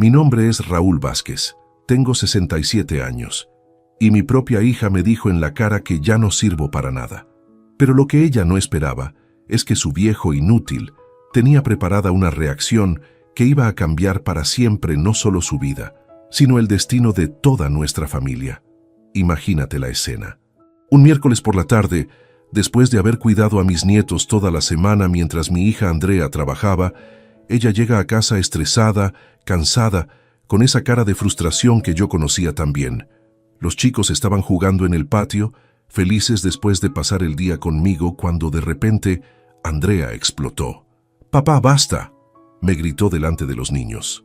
Mi nombre es Raúl Vázquez, tengo 67 años, y mi propia hija me dijo en la cara que ya no sirvo para nada. Pero lo que ella no esperaba es que su viejo inútil tenía preparada una reacción que iba a cambiar para siempre no solo su vida, sino el destino de toda nuestra familia. Imagínate la escena. Un miércoles por la tarde, después de haber cuidado a mis nietos toda la semana mientras mi hija Andrea trabajaba, ella llega a casa estresada, cansada, con esa cara de frustración que yo conocía tan bien. Los chicos estaban jugando en el patio, felices después de pasar el día conmigo, cuando de repente Andrea explotó. «¡Papá, basta!», me gritó delante de los niños.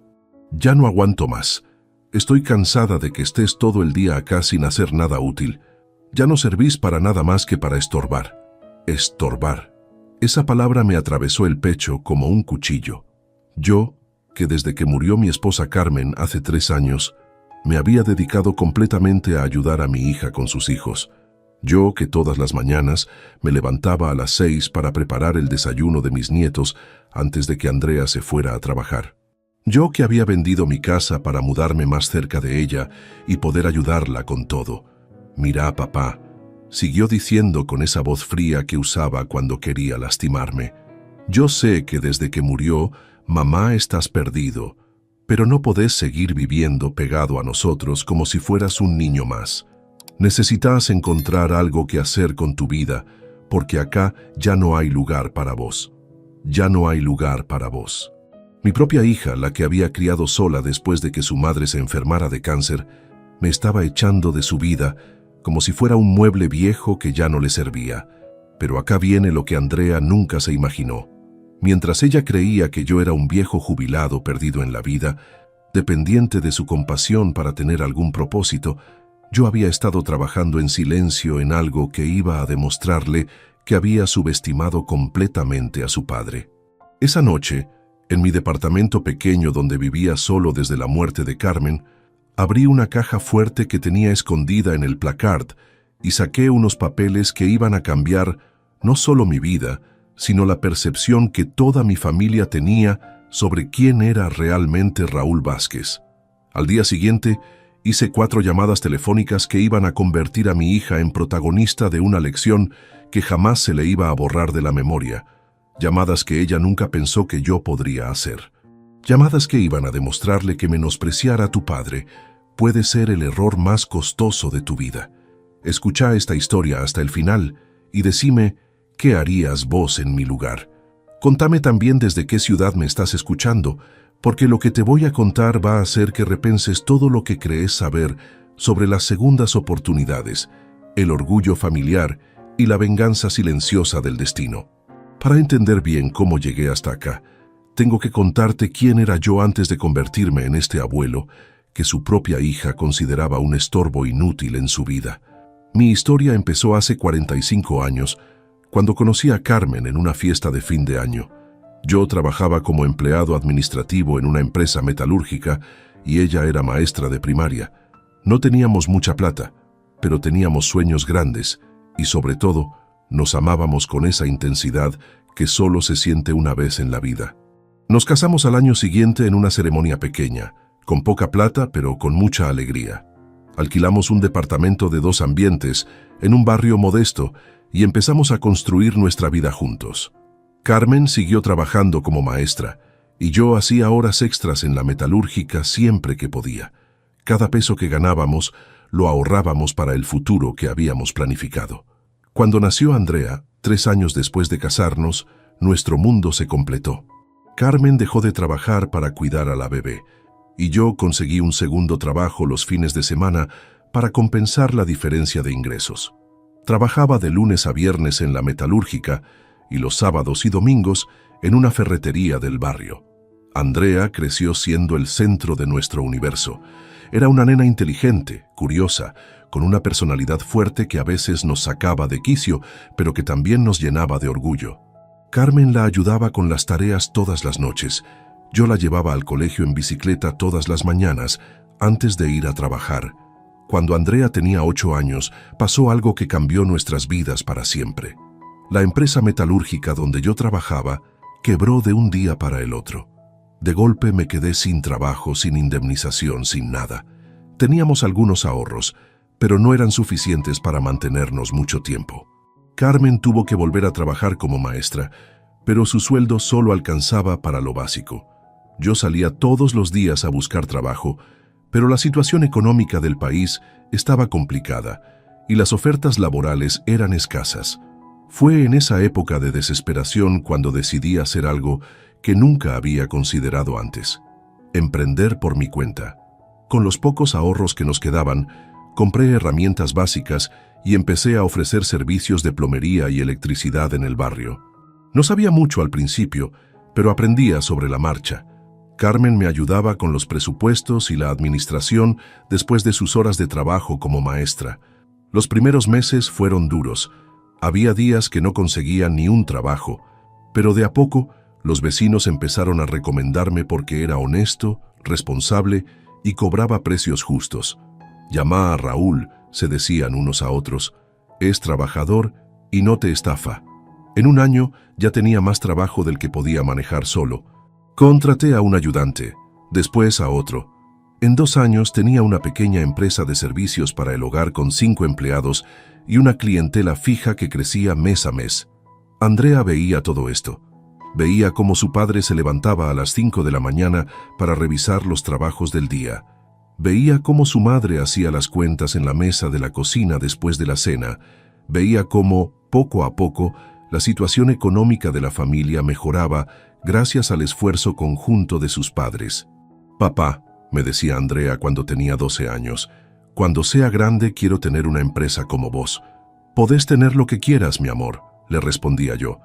«Ya no aguanto más. Estoy cansada de que estés todo el día acá sin hacer nada útil. Ya no servís para nada más que para estorbar». Estorbar. Esa palabra me atravesó el pecho como un cuchillo. Yo, que desde que murió mi esposa Carmen hace 3 años, me había dedicado completamente a ayudar a mi hija con sus hijos. Yo, que todas las mañanas me levantaba a las 6 para preparar el desayuno de mis nietos antes de que Andrea se fuera a trabajar. Yo, que había vendido mi casa para mudarme más cerca de ella y poder ayudarla con todo. «Mira, papá», siguió diciendo con esa voz fría que usaba cuando quería lastimarme. «Yo sé que desde que murió, mamá, estás perdido, pero no podés seguir viviendo pegado a nosotros como si fueras un niño más. Necesitas encontrar algo que hacer con tu vida, porque acá ya no hay lugar para vos. Ya no hay lugar para vos». Mi propia hija, la que había criado sola después de que su madre se enfermara de cáncer, me estaba echando de su vida como si fuera un mueble viejo que ya no le servía. Pero acá viene lo que Andrea nunca se imaginó. Mientras ella creía que yo era un viejo jubilado perdido en la vida, dependiente de su compasión para tener algún propósito, yo había estado trabajando en silencio en algo que iba a demostrarle que había subestimado completamente a su padre. Esa noche, en mi departamento pequeño donde vivía solo desde la muerte de Carmen, abrí una caja fuerte que tenía escondida en el placard y saqué unos papeles que iban a cambiar no solo mi vida, sino la percepción que toda mi familia tenía sobre quién era realmente Raúl Vázquez. Al día siguiente, hice 4 llamadas telefónicas que iban a convertir a mi hija en protagonista de una lección que jamás se le iba a borrar de la memoria. Llamadas que ella nunca pensó que yo podría hacer. Llamadas que iban a demostrarle que menospreciar a tu padre puede ser el error más costoso de tu vida. Escucha esta historia hasta el final y decime, ¿qué harías vos en mi lugar? Contame también desde qué ciudad me estás escuchando, porque lo que te voy a contar va a hacer que repenses todo lo que crees saber sobre las segundas oportunidades, el orgullo familiar y la venganza silenciosa del destino. Para entender bien cómo llegué hasta acá, tengo que contarte quién era yo antes de convertirme en este abuelo que su propia hija consideraba un estorbo inútil en su vida. Mi historia empezó hace 45 años, cuando conocí a Carmen en una fiesta de fin de año. Yo trabajaba como empleado administrativo en una empresa metalúrgica y ella era maestra de primaria. No teníamos mucha plata, pero teníamos sueños grandes y, sobre todo, nos amábamos con esa intensidad que solo se siente una vez en la vida. Nos casamos al año siguiente en una ceremonia pequeña, con poca plata pero con mucha alegría. Alquilamos un departamento de 2 ambientes en un barrio modesto y empezamos a construir nuestra vida juntos. Carmen siguió trabajando como maestra y yo hacía horas extras en la metalúrgica siempre que podía. Cada peso que ganábamos lo ahorrábamos para el futuro que habíamos planificado. Cuando nació Andrea, 3 años después de casarnos, nuestro mundo se completó. Carmen dejó de trabajar para cuidar a la bebé y yo conseguí un segundo trabajo los fines de semana para compensar la diferencia de ingresos. Trabajaba de lunes a viernes en la metalúrgica y los sábados y domingos en una ferretería del barrio. Andrea creció siendo el centro de nuestro universo. Era una nena inteligente, curiosa, con una personalidad fuerte que a veces nos sacaba de quicio, pero que también nos llenaba de orgullo. Carmen la ayudaba con las tareas todas las noches. Yo la llevaba al colegio en bicicleta todas las mañanas antes de ir a trabajar. Cuando Andrea tenía 8 años, pasó algo que cambió nuestras vidas para siempre. La empresa metalúrgica donde yo trabajaba quebró de un día para el otro. De golpe me quedé sin trabajo, sin indemnización, sin nada. Teníamos algunos ahorros, pero no eran suficientes para mantenernos mucho tiempo. Carmen tuvo que volver a trabajar como maestra, pero su sueldo solo alcanzaba para lo básico. Yo salía todos los días a buscar trabajo, pero la situación económica del país estaba complicada y las ofertas laborales eran escasas. Fue en esa época de desesperación cuando decidí hacer algo que nunca había considerado antes: emprender por mi cuenta. Con los pocos ahorros que nos quedaban, compré herramientas básicas y empecé a ofrecer servicios de plomería y electricidad en el barrio. No sabía mucho al principio, pero aprendía sobre la marcha. Carmen me ayudaba con los presupuestos y la administración después de sus horas de trabajo como maestra. Los primeros meses fueron duros. Había días que no conseguía ni un trabajo, pero de a poco los vecinos empezaron a recomendarme porque era honesto, responsable y cobraba precios justos. «Llama a Raúl», se decían unos a otros. «Es trabajador y no te estafa». En un año ya tenía más trabajo del que podía manejar solo. Contraté a un ayudante, después a otro. En 2 años tenía una pequeña empresa de servicios para el hogar con 5 empleados y una clientela fija que crecía mes a mes. Andrea veía todo esto. Veía cómo su padre se levantaba a las 5 de la mañana para revisar los trabajos del día. Veía cómo su madre hacía las cuentas en la mesa de la cocina después de la cena. Veía cómo, poco a poco, la situación económica de la familia mejoraba gracias al esfuerzo conjunto de sus padres. «Papá», me decía Andrea cuando tenía 12 años, «cuando sea grande quiero tener una empresa como vos». «Podés tener lo que quieras, mi amor», le respondía yo,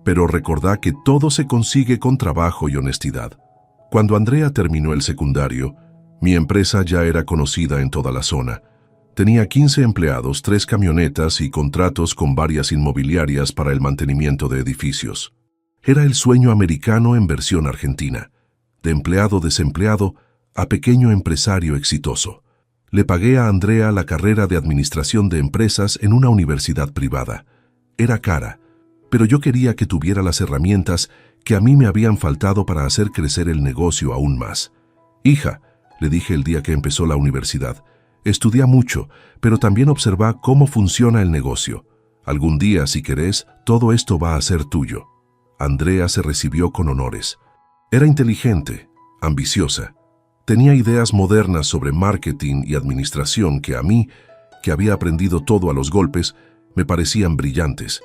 «pero recordá que todo se consigue con trabajo y honestidad». Cuando Andrea terminó el secundario, mi empresa ya era conocida en toda la zona. Tenía 15 empleados, 3 camionetas y contratos con varias inmobiliarias para el mantenimiento de edificios. Era el sueño americano en versión argentina, de empleado desempleado a pequeño empresario exitoso. Le pagué a Andrea la carrera de administración de empresas en una universidad privada. Era cara, pero yo quería que tuviera las herramientas que a mí me habían faltado para hacer crecer el negocio aún más. «Hija», le dije el día que empezó la universidad, «estudia mucho, pero también observa cómo funciona el negocio. Algún día, si querés, todo esto va a ser tuyo». Andrea se recibió con honores. Era inteligente, ambiciosa. Tenía ideas modernas sobre marketing y administración que a mí, que había aprendido todo a los golpes, me parecían brillantes.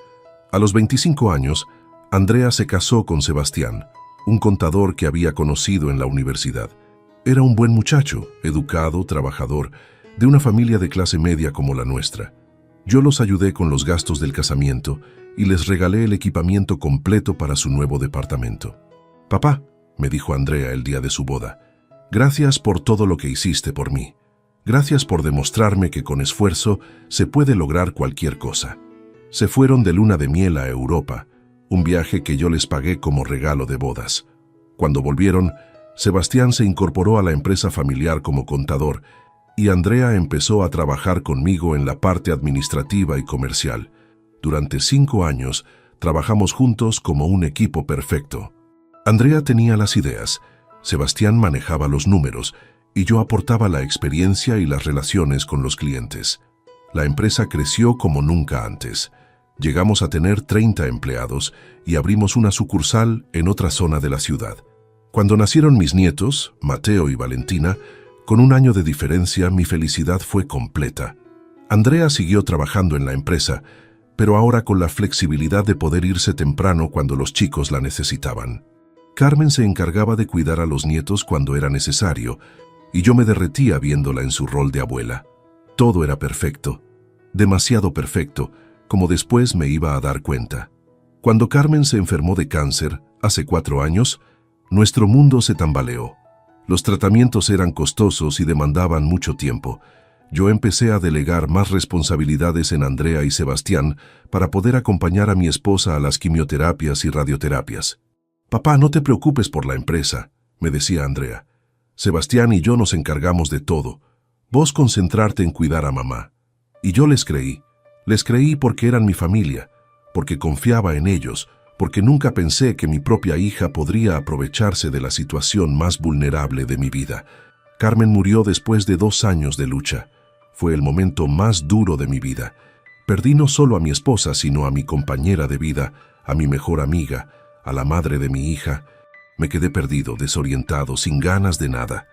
A los 25 años, Andrea se casó con Sebastián, un contador que había conocido en la universidad. Era un buen muchacho, educado, trabajador, de una familia de clase media como la nuestra. Yo los ayudé con los gastos del casamiento y les regalé el equipamiento completo para su nuevo departamento. «Papá», me dijo Andrea el día de su boda, «gracias por todo lo que hiciste por mí. Gracias por demostrarme que con esfuerzo se puede lograr cualquier cosa». Se fueron de luna de miel a Europa, un viaje que yo les pagué como regalo de bodas. Cuando volvieron, Sebastián se incorporó a la empresa familiar como contador y Andrea empezó a trabajar conmigo en la parte administrativa y comercial. Durante 5 años trabajamos juntos como un equipo perfecto. Andrea tenía las ideas, Sebastián manejaba los números y yo aportaba la experiencia y las relaciones con los clientes. La empresa creció como nunca antes. Llegamos a tener 30 empleados y abrimos una sucursal en otra zona de la ciudad. Cuando nacieron mis nietos, Mateo y Valentina, con 1 año de diferencia, mi felicidad fue completa. Andrea siguió trabajando en la empresa, pero ahora con la flexibilidad de poder irse temprano cuando los chicos la necesitaban. Carmen se encargaba de cuidar a los nietos cuando era necesario, y yo me derretía viéndola en su rol de abuela. Todo era perfecto, demasiado perfecto, como después me iba a dar cuenta. Cuando Carmen se enfermó de cáncer, hace 4 años, nuestro mundo se tambaleó. Los tratamientos eran costosos y demandaban mucho tiempo. Yo empecé a delegar más responsabilidades en Andrea y Sebastián para poder acompañar a mi esposa a las quimioterapias y radioterapias. «Papá, no te preocupes por la empresa», me decía Andrea. «Sebastián y yo nos encargamos de todo. Vos concentrarte en cuidar a mamá». Y yo les creí porque eran mi familia, porque confiaba en ellos, porque nunca pensé que mi propia hija podría aprovecharse de la situación más vulnerable de mi vida. Carmen murió después de 2 años de lucha. Fue el momento más duro de mi vida. Perdí no solo a mi esposa, sino a mi compañera de vida, a mi mejor amiga, a la madre de mi hija. Me quedé perdido, desorientado, sin ganas de nada.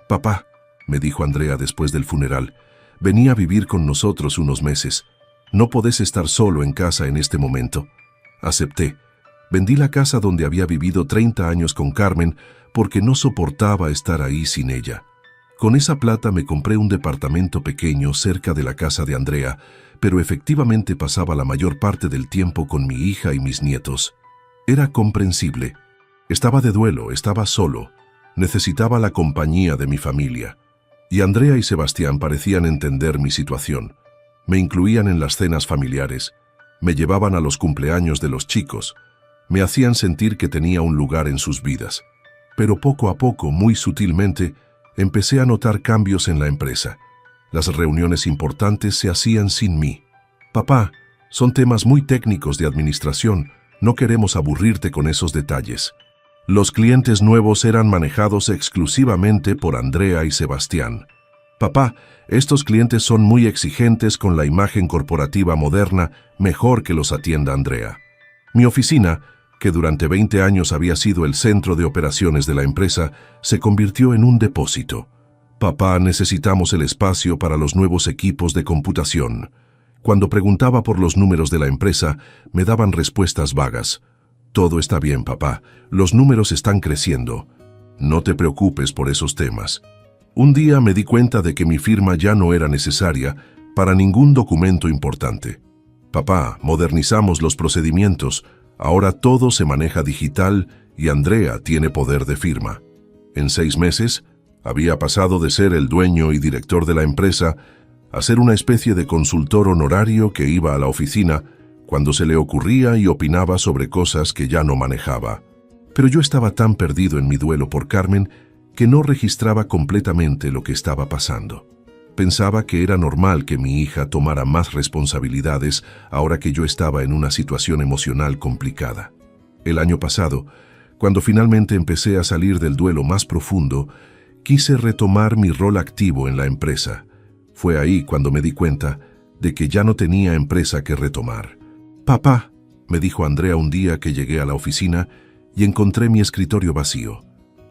«Papá», me dijo Andrea después del funeral, «vení a vivir con nosotros unos meses. No podés estar solo en casa en este momento». Acepté. Vendí la casa donde había vivido 30 años con Carmen porque no soportaba estar ahí sin ella. Con esa plata me compré un departamento pequeño cerca de la casa de Andrea, pero efectivamente pasaba la mayor parte del tiempo con mi hija y mis nietos. Era comprensible. Estaba de duelo, estaba solo. Necesitaba la compañía de mi familia. Y Andrea y Sebastián parecían entender mi situación. Me incluían en las cenas familiares. Me llevaban a los cumpleaños de los chicos. Me hacían sentir que tenía un lugar en sus vidas. Pero poco a poco, muy sutilmente, empecé a notar cambios en la empresa. Las reuniones importantes se hacían sin mí. «Papá, son temas muy técnicos de administración. No queremos aburrirte con esos detalles». Los clientes nuevos eran manejados exclusivamente por Andrea y Sebastián. «Papá, estos clientes son muy exigentes con la imagen corporativa moderna, mejor que los atienda Andrea». Mi oficina, que durante 20 años había sido el centro de operaciones de la empresa, se convirtió en un depósito. «Papá, necesitamos el espacio para los nuevos equipos de computación». Cuando preguntaba por los números de la empresa, me daban respuestas vagas. «Todo está bien, papá. Los números están creciendo. No te preocupes por esos temas». Un día me di cuenta de que mi firma ya no era necesaria para ningún documento importante. «Papá, modernizamos los procedimientos. Ahora todo se maneja digital y Andrea tiene poder de firma». En 6 meses, había pasado de ser el dueño y director de la empresa a ser una especie de consultor honorario que iba a la oficina cuando se le ocurría y opinaba sobre cosas que ya no manejaba. Pero yo estaba tan perdido en mi duelo por Carmen que no registraba completamente lo que estaba pasando. Pensaba que era normal que mi hija tomara más responsabilidades ahora que yo estaba en una situación emocional complicada. El año pasado, cuando finalmente empecé a salir del duelo más profundo, quise retomar mi rol activo en la empresa. Fue ahí cuando me di cuenta de que ya no tenía empresa que retomar. «Papá», me dijo Andrea un día que llegué a la oficina y encontré mi escritorio vacío.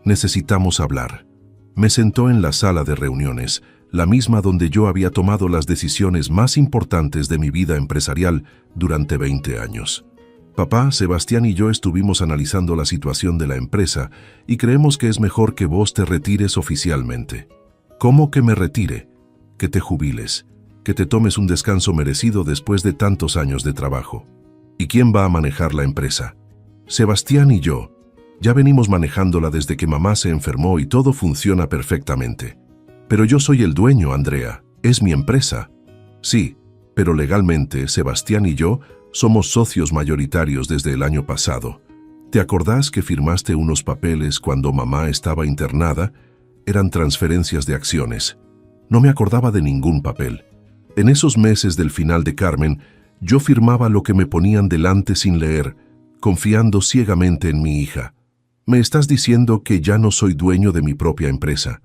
«Necesitamos hablar». Me sentó en la sala de reuniones, la misma donde yo había tomado las decisiones más importantes de mi vida empresarial durante 20 años. «Papá, Sebastián y yo estuvimos analizando la situación de la empresa y creemos que es mejor que vos te retires oficialmente». «¿Cómo que me retire?» «Que te jubiles, que te tomes un descanso merecido después de tantos años de trabajo». «¿Y quién va a manejar la empresa?» «Sebastián y yo. Ya venimos manejándola desde que mamá se enfermó y todo funciona perfectamente». «Pero yo soy el dueño, Andrea. Es mi empresa». «Sí, pero legalmente Sebastián y yo somos socios mayoritarios desde el año pasado. ¿Te acordás que firmaste unos papeles cuando mamá estaba internada? Eran transferencias de acciones». No me acordaba de ningún papel. En esos meses del final de Carmen, yo firmaba lo que me ponían delante sin leer, confiando ciegamente en mi hija. «Me estás diciendo que ya no soy dueño de mi propia empresa».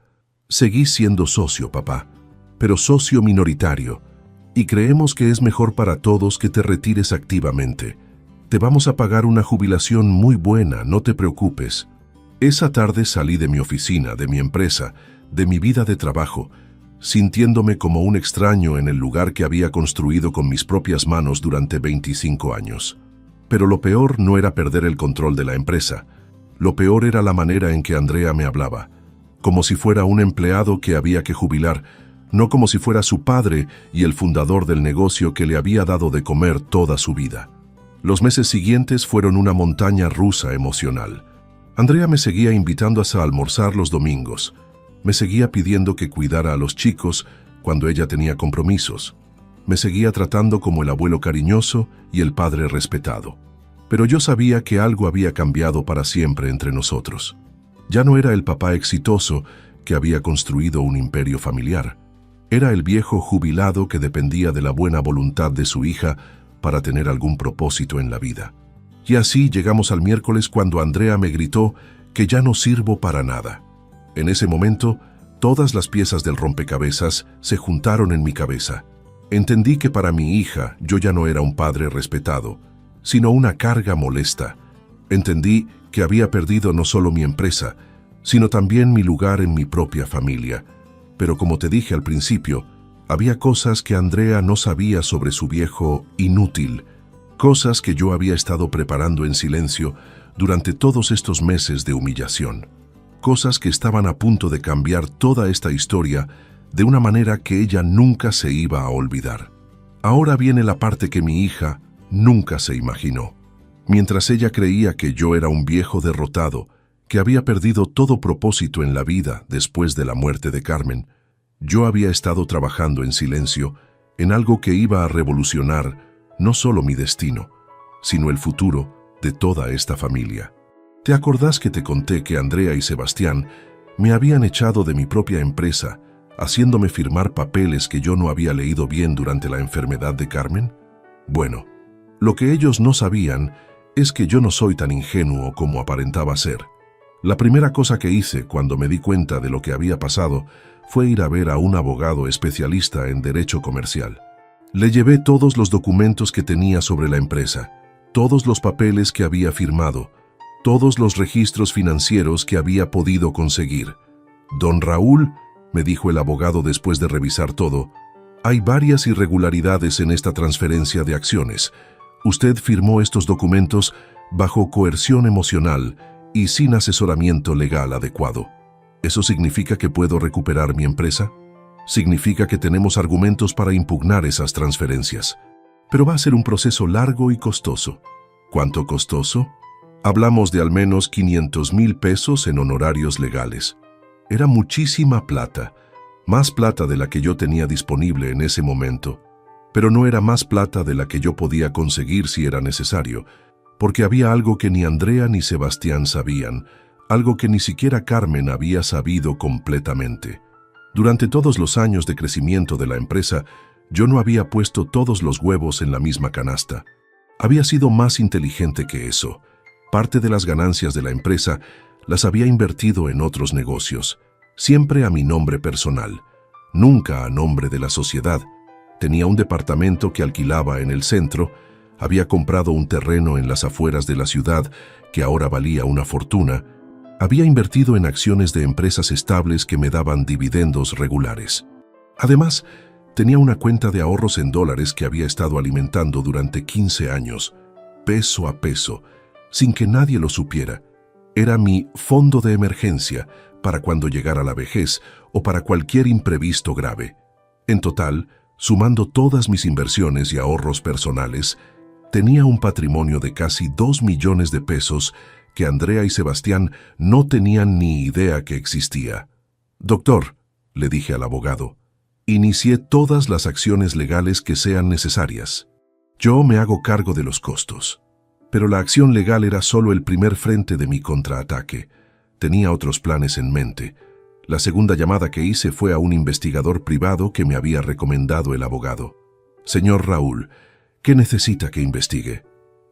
«Seguí siendo socio, papá, pero socio minoritario, y creemos que es mejor para todos que te retires activamente. Te vamos a pagar una jubilación muy buena, no te preocupes». Esa tarde salí de mi oficina, de mi empresa, de mi vida de trabajo, sintiéndome como un extraño en el lugar que había construido con mis propias manos durante 25 años. Pero lo peor no era perder el control de la empresa. Lo peor era la manera en que Andrea me hablaba, como si fuera un empleado que había que jubilar, no como si fuera su padre y el fundador del negocio que le había dado de comer toda su vida. Los meses siguientes fueron una montaña rusa emocional. Andrea me seguía invitando a almorzar los domingos. Me seguía pidiendo que cuidara a los chicos cuando ella tenía compromisos. Me seguía tratando como el abuelo cariñoso y el padre respetado. Pero yo sabía que algo había cambiado para siempre entre nosotros. Ya no era el papá exitoso que había construido un imperio familiar. Era el viejo jubilado que dependía de la buena voluntad de su hija para tener algún propósito en la vida. Y así llegamos al miércoles cuando Andrea me gritó que ya no sirvo para nada. En ese momento, todas las piezas del rompecabezas se juntaron en mi cabeza. Entendí que para mi hija yo ya no era un padre respetado, sino una carga molesta. Entendí que había perdido no solo mi empresa, sino también mi lugar en mi propia familia. Pero como te dije al principio, había cosas que Andrea no sabía sobre su viejo inútil, cosas que yo había estado preparando en silencio durante todos estos meses de humillación, cosas que estaban a punto de cambiar toda esta historia de una manera que ella nunca se iba a olvidar. Ahora viene la parte que mi hija nunca se imaginó. Mientras ella creía que yo era un viejo derrotado, que había perdido todo propósito en la vida después de la muerte de Carmen, yo había estado trabajando en silencio en algo que iba a revolucionar no solo mi destino, sino el futuro de toda esta familia. ¿Te acordás que te conté que Andrea y Sebastián me habían echado de mi propia empresa, haciéndome firmar papeles que yo no había leído bien durante la enfermedad de Carmen? Bueno, lo que ellos no sabían es que yo no soy tan ingenuo como aparentaba ser. La primera cosa que hice cuando me di cuenta de lo que había pasado fue ir a ver a un abogado especialista en derecho comercial. Le llevé todos los documentos que tenía sobre la empresa, todos los papeles que había firmado, todos los registros financieros que había podido conseguir. «Don Raúl», me dijo el abogado después de revisar todo, «hay varias irregularidades en esta transferencia de acciones. Usted firmó estos documentos bajo coerción emocional y sin asesoramiento legal adecuado. ¿Eso significa que puedo recuperar mi empresa? Significa que tenemos argumentos para impugnar esas transferencias. Pero va a ser un proceso largo y costoso». ¿Cuánto costoso? Hablamos de al menos 500,000 pesos en honorarios legales. Era muchísima plata, más plata de la que yo tenía disponible en ese momento. Pero no era más plata de la que yo podía conseguir si era necesario, porque había algo que ni Andrea ni Sebastián sabían, algo que ni siquiera Carmen había sabido completamente. Durante todos los años de crecimiento de la empresa, yo no había puesto todos los huevos en la misma canasta. Había sido más inteligente que eso. Parte de las ganancias de la empresa las había invertido en otros negocios, siempre a mi nombre personal, nunca a nombre de la sociedad. Tenía un departamento que alquilaba en el centro, había comprado un terreno en las afueras de la ciudad que ahora valía una fortuna, había invertido en acciones de empresas estables que me daban dividendos regulares. Además, tenía una cuenta de ahorros en dólares que había estado alimentando durante 15 años, peso a peso, sin que nadie lo supiera. Era mi fondo de emergencia para cuando llegara la vejez o para cualquier imprevisto grave. En total, sumando todas mis inversiones y ahorros personales, tenía un patrimonio de casi 2 millones de pesos que Andrea y Sebastián no tenían ni idea que existía. «Doctor», le dije al abogado, «inicié todas las acciones legales que sean necesarias. Yo me hago cargo de los costos». Pero la acción legal era solo el primer frente de mi contraataque. Tenía otros planes en mente. La segunda llamada que hice fue a un investigador privado que me había recomendado el abogado. «Señor Raúl, ¿qué necesita que investigue?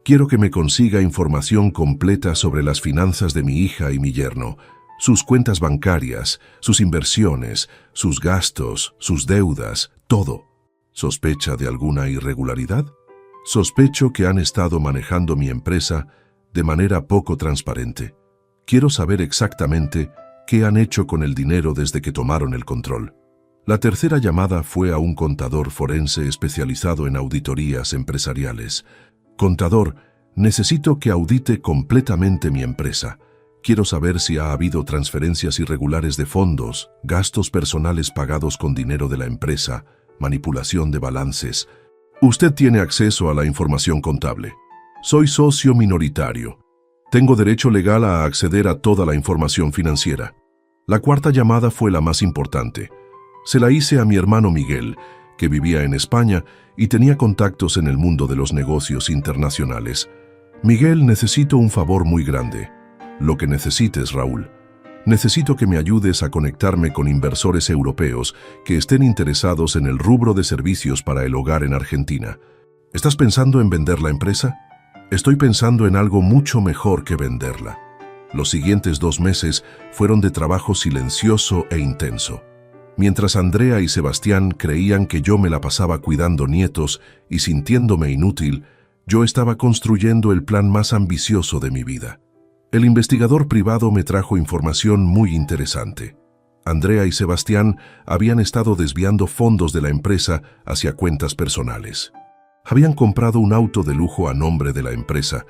Quiero que me consiga información completa sobre las finanzas de mi hija y mi yerno, sus cuentas bancarias, sus inversiones, sus gastos, sus deudas, todo. ¿Sospecha de alguna irregularidad?» «Sospecho que han estado manejando mi empresa de manera poco transparente. Quiero saber exactamente qué han hecho con el dinero desde que tomaron el control». La tercera llamada fue a un contador forense especializado en auditorías empresariales. «Contador, necesito que audite completamente mi empresa. Quiero saber si ha habido transferencias irregulares de fondos, gastos personales pagados con dinero de la empresa, manipulación de balances». «Usted tiene acceso a la información contable. Soy socio minoritario. Tengo derecho legal a acceder a toda la información financiera». La cuarta llamada fue la más importante. Se la hice a mi hermano Miguel, que vivía en España y tenía contactos en el mundo de los negocios internacionales. «Miguel, necesito un favor muy grande». «Lo que necesites, Raúl. Necesito que me ayudes a conectarme con inversores europeos que estén interesados en el rubro de servicios para el hogar en Argentina. ¿Estás pensando en vender la empresa? Estoy pensando en algo mucho mejor que venderla. Los siguientes 2 meses fueron de trabajo silencioso e intenso. Mientras Andrea y Sebastián creían que yo me la pasaba cuidando nietos y sintiéndome inútil, yo estaba construyendo el plan más ambicioso de mi vida. El investigador privado me trajo información muy interesante. Andrea y Sebastián habían estado desviando fondos de la empresa hacia cuentas personales. Habían comprado un auto de lujo a nombre de la empresa,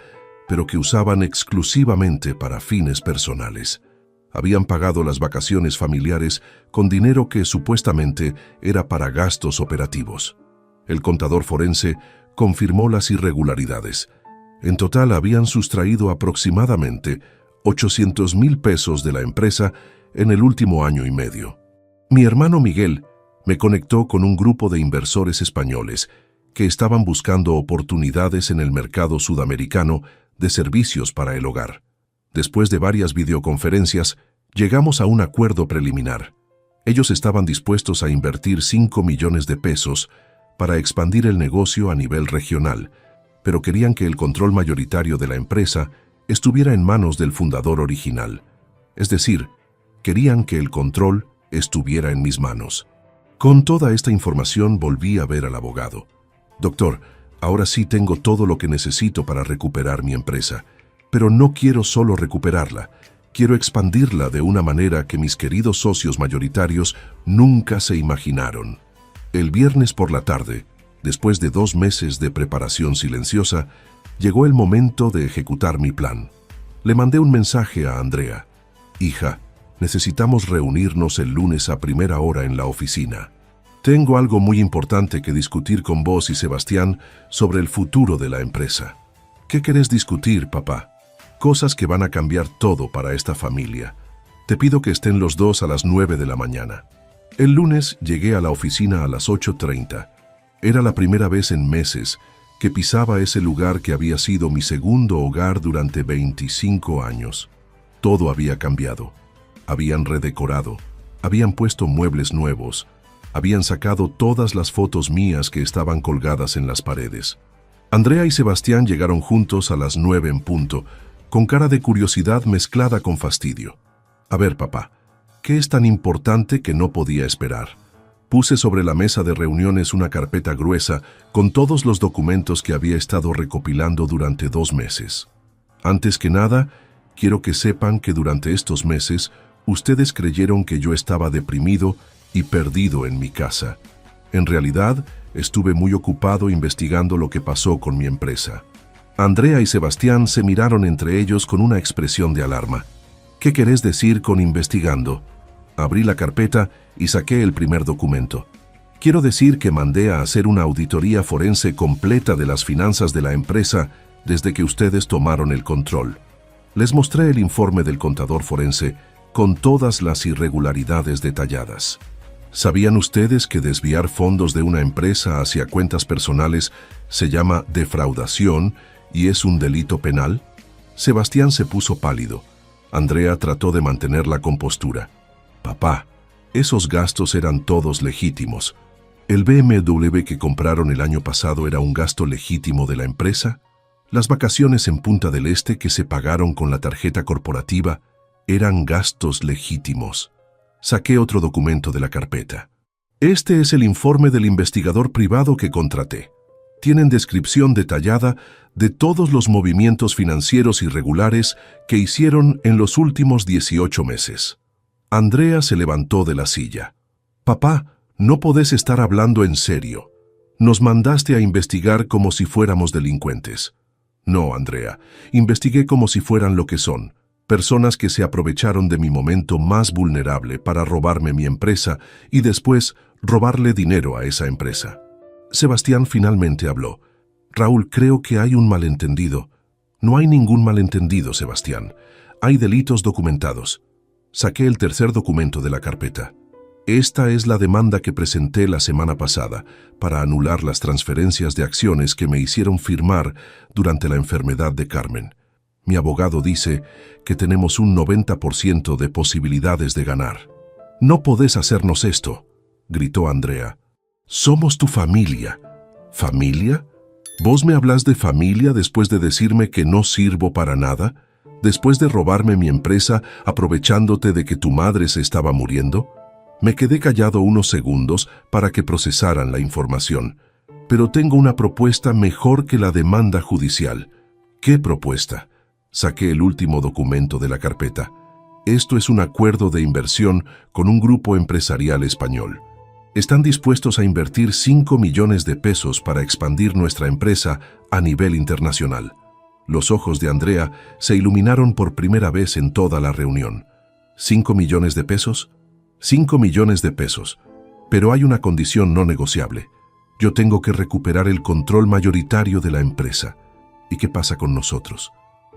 pero que usaban exclusivamente para fines personales. Habían pagado las vacaciones familiares con dinero que supuestamente era para gastos operativos. El contador forense confirmó las irregularidades. En total habían sustraído aproximadamente 800,000 pesos de la empresa en el último año y medio. Mi hermano Miguel me conectó con un grupo de inversores españoles que estaban buscando oportunidades en el mercado sudamericano de servicios para el hogar. Después de varias videoconferencias, llegamos a un acuerdo preliminar. Ellos estaban dispuestos a invertir 5 millones de pesos para expandir el negocio a nivel regional, pero querían que el control mayoritario de la empresa estuviera en manos del fundador original. Es decir, querían que el control estuviera en mis manos. Con toda esta información volví a ver al abogado. Doctor, ahora sí tengo todo lo que necesito para recuperar mi empresa, pero no quiero solo recuperarla. Quiero expandirla de una manera que mis queridos socios mayoritarios nunca se imaginaron. El viernes por la tarde, después de 2 meses de preparación silenciosa, llegó el momento de ejecutar mi plan. Le mandé un mensaje a Andrea. Hija, necesitamos reunirnos el lunes a primera hora en la oficina. Tengo algo muy importante que discutir con vos y Sebastián sobre el futuro de la empresa. ¿Qué querés discutir, papá? Cosas que van a cambiar todo para esta familia. Te pido que estén los dos a las 9 de la mañana. El lunes llegué a la oficina a las 8:30. Era la primera vez en meses que pisaba ese lugar que había sido mi segundo hogar durante 25 años. Todo había cambiado. Habían redecorado, habían puesto muebles nuevos, habían sacado todas las fotos mías que estaban colgadas en las paredes. Andrea y Sebastián llegaron juntos a las 9 en punto, con cara de curiosidad mezclada con fastidio. A ver, papá, ¿qué es tan importante que no podía esperar? Puse sobre la mesa de reuniones una carpeta gruesa con todos los documentos que había estado recopilando durante 2 meses. Antes que nada, quiero que sepan que durante estos meses ustedes creyeron que yo estaba deprimido y perdido en mi casa. En realidad, estuve muy ocupado investigando lo que pasó con mi empresa. Andrea y Sebastián se miraron entre ellos con una expresión de alarma. ¿Qué querés decir con investigando? Abrí la carpeta y saqué el primer documento. Quiero decir que mandé a hacer una auditoría forense completa de las finanzas de la empresa desde que ustedes tomaron el control. Les mostré el informe del contador forense con todas las irregularidades detalladas. ¿Sabían ustedes que desviar fondos de una empresa hacia cuentas personales se llama defraudación y es un delito penal? Sebastián se puso pálido. Andrea trató de mantener la compostura. Papá, esos gastos eran todos legítimos. ¿El BMW que compraron el año pasado era un gasto legítimo de la empresa? Las vacaciones en Punta del Este que se pagaron con la tarjeta corporativa eran gastos legítimos. Saqué otro documento de la carpeta. Este es el informe del investigador privado que contraté. Tienen descripción detallada de todos los movimientos financieros irregulares que hicieron en los últimos 18 meses. Andrea se levantó de la silla. Papá, no podés estar hablando en serio. Nos mandaste a investigar como si fuéramos delincuentes. No, Andrea, investigué como si fueran lo que son. Personas que se aprovecharon de mi momento más vulnerable para robarme mi empresa y después robarle dinero a esa empresa. Sebastián finalmente habló. Raúl, creo que hay un malentendido. No hay ningún malentendido, Sebastián. Hay delitos documentados. Saqué el tercer documento de la carpeta. Esta es la demanda que presenté la semana pasada para anular las transferencias de acciones que me hicieron firmar durante la enfermedad de Carmen. Mi abogado dice que tenemos un 90% de posibilidades de ganar. No podés hacernos esto, gritó Andrea. Somos tu familia. ¿Familia? ¿Vos me hablas de familia después de decirme que no sirvo para nada? ¿Después de robarme mi empresa aprovechándote de que tu madre se estaba muriendo? Me quedé callado unos segundos para que procesaran la información. Pero tengo una propuesta mejor que la demanda judicial. ¿Qué propuesta? Saqué el último documento de la carpeta. Esto es un acuerdo de inversión con un grupo empresarial español. Están dispuestos a invertir 5 millones de pesos para expandir nuestra empresa a nivel internacional. Los ojos de Andrea se iluminaron por primera vez en toda la reunión. ¿5 millones de pesos? 5 millones de pesos. Pero hay una condición no negociable. Yo tengo que recuperar el control mayoritario de la empresa. ¿Y qué pasa con nosotros?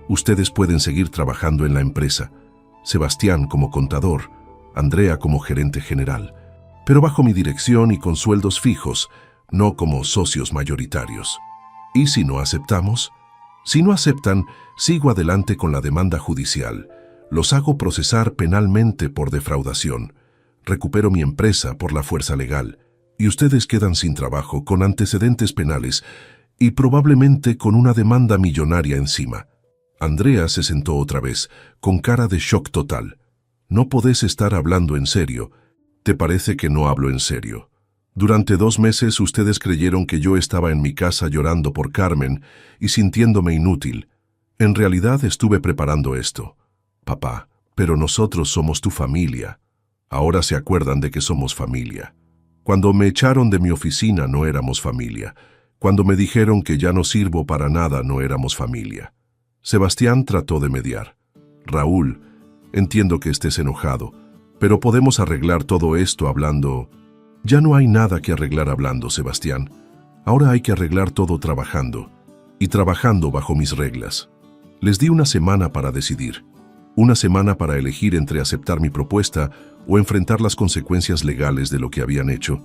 Ustedes pueden seguir trabajando en la empresa. Sebastián como contador, Andrea como gerente general, pero bajo mi dirección y con sueldos fijos, no como socios mayoritarios. ¿Y si no aceptamos? Si no aceptan, sigo adelante con la demanda judicial. Los hago procesar penalmente por defraudación. Recupero mi empresa por la fuerza legal. Y ustedes quedan sin trabajo, con antecedentes penales y probablemente con una demanda millonaria encima. Andrea se sentó otra vez, con cara de shock total. No podés estar hablando en serio. ¿Te parece que no hablo en serio? Durante 2 meses ustedes creyeron que yo estaba en mi casa llorando por Carmen y sintiéndome inútil. En realidad estuve preparando esto. Papá, pero nosotros somos tu familia. Ahora se acuerdan de que somos familia. Cuando me echaron de mi oficina no éramos familia. Cuando me dijeron que ya no sirvo para nada no éramos familia. Sebastián trató de mediar. Raúl, entiendo que estés enojado, pero podemos arreglar todo esto hablando. Ya no hay nada que arreglar hablando, Sebastián. Ahora hay que arreglar todo trabajando, y trabajando bajo mis reglas. Les di una semana para decidir. Una semana para elegir entre aceptar mi propuesta o enfrentar las consecuencias legales de lo que habían hecho.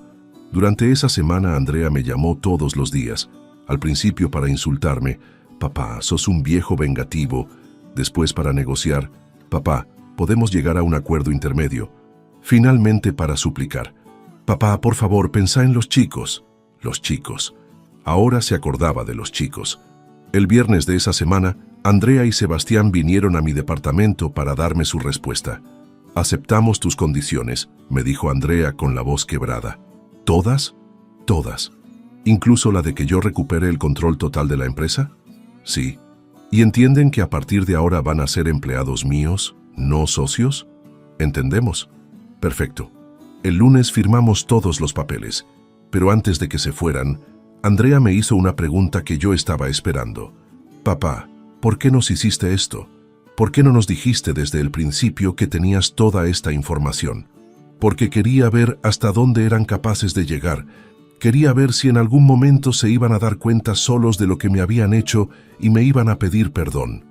Durante esa semana Andrea me llamó todos los días, al principio para insultarme. Papá, sos un viejo vengativo. Después para negociar. Papá, podemos llegar a un acuerdo intermedio. Finalmente para suplicar. Papá, por favor, pensá en los chicos. Los chicos. Ahora se acordaba de los chicos. El viernes de esa semana, Andrea y Sebastián vinieron a mi departamento para darme su respuesta. Aceptamos tus condiciones, me dijo Andrea con la voz quebrada. ¿Todas? Todas. ¿Incluso la de que yo recupere el control total de la empresa? Sí. ¿Y entienden que a partir de ahora van a ser empleados míos, no socios? ¿Entendemos? Perfecto. El lunes firmamos todos los papeles, pero antes de que se fueran, Andrea me hizo una pregunta que yo estaba esperando. Papá, ¿por qué nos hiciste esto? ¿Por qué no nos dijiste desde el principio que tenías toda esta información? Porque quería ver hasta dónde eran capaces de llegar. Quería ver si en algún momento se iban a dar cuenta solos de lo que me habían hecho y me iban a pedir perdón.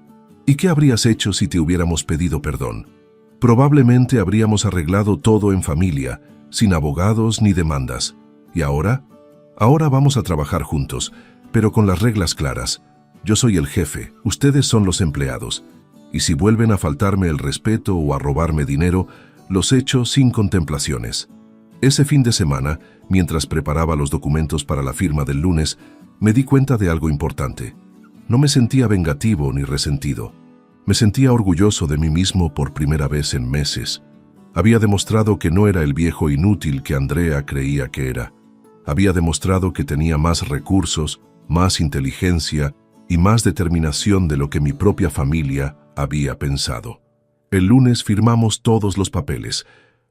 ¿Y qué habrías hecho si te hubiéramos pedido perdón? Probablemente habríamos arreglado todo en familia, sin abogados ni demandas. ¿Y ahora? Ahora vamos a trabajar juntos, pero con las reglas claras. Yo soy el jefe, ustedes son los empleados. Y si vuelven a faltarme el respeto o a robarme dinero, los echo sin contemplaciones. Ese fin de semana, mientras preparaba los documentos para la firma del lunes, me di cuenta de algo importante. No me sentía vengativo ni resentido. Me sentía orgulloso de mí mismo por primera vez en meses. Había demostrado que no era el viejo inútil que Andrea creía que era. Había demostrado que tenía más recursos, más inteligencia y más determinación de lo que mi propia familia había pensado. El lunes firmamos todos los papeles.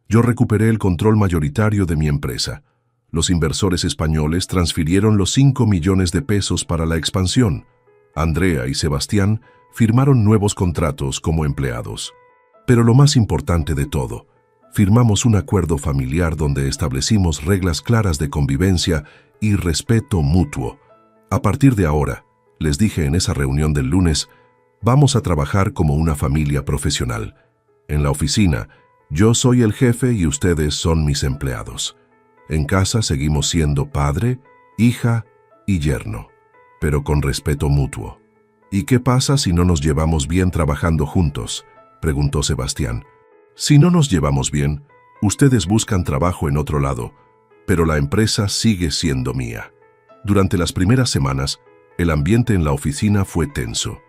Yo recuperé el control mayoritario de mi empresa. Los inversores españoles transfirieron los 5 millones de pesos para la expansión. Andrea y Sebastián firmaron nuevos contratos como empleados. Pero lo más importante de todo, firmamos un acuerdo familiar donde establecimos reglas claras de convivencia y respeto mutuo. A partir de ahora, les dije en esa reunión del lunes, vamos a trabajar como una familia profesional. En la oficina, yo soy el jefe y ustedes son mis empleados. En casa seguimos siendo padre, hija y yerno, pero con respeto mutuo. ¿Y qué pasa si no nos llevamos bien trabajando juntos?, preguntó Sebastián. Si no nos llevamos bien, ustedes buscan trabajo en otro lado, pero la empresa sigue siendo mía. Durante las primeras semanas, El ambiente en la oficina fue tenso.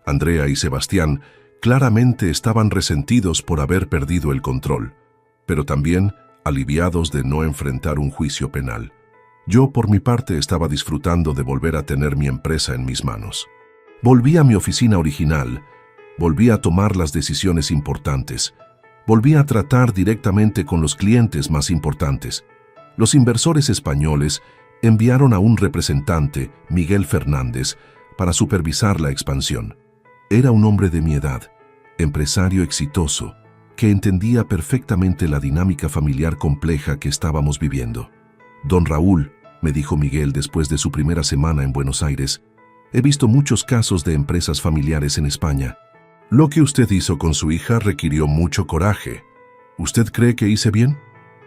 Andrea y Sebastián claramente estaban resentidos por haber perdido el control, pero también aliviados de no enfrentar un juicio penal. Yo, por mi parte, estaba disfrutando de volver a tener mi empresa en mis manos. Volví a mi oficina original, volví a tomar las decisiones importantes, volví a tratar directamente con los clientes más importantes. Los inversores españoles enviaron a un representante, Miguel Fernández, para supervisar la expansión. Era un hombre de mi edad, empresario exitoso, que entendía perfectamente la dinámica familiar compleja que estábamos viviendo. Don Raúl, me dijo Miguel después de su primera semana en Buenos Aires, he visto muchos casos de empresas familiares en España. Lo que usted hizo con su hija requirió mucho coraje. ¿Usted cree que hice bien?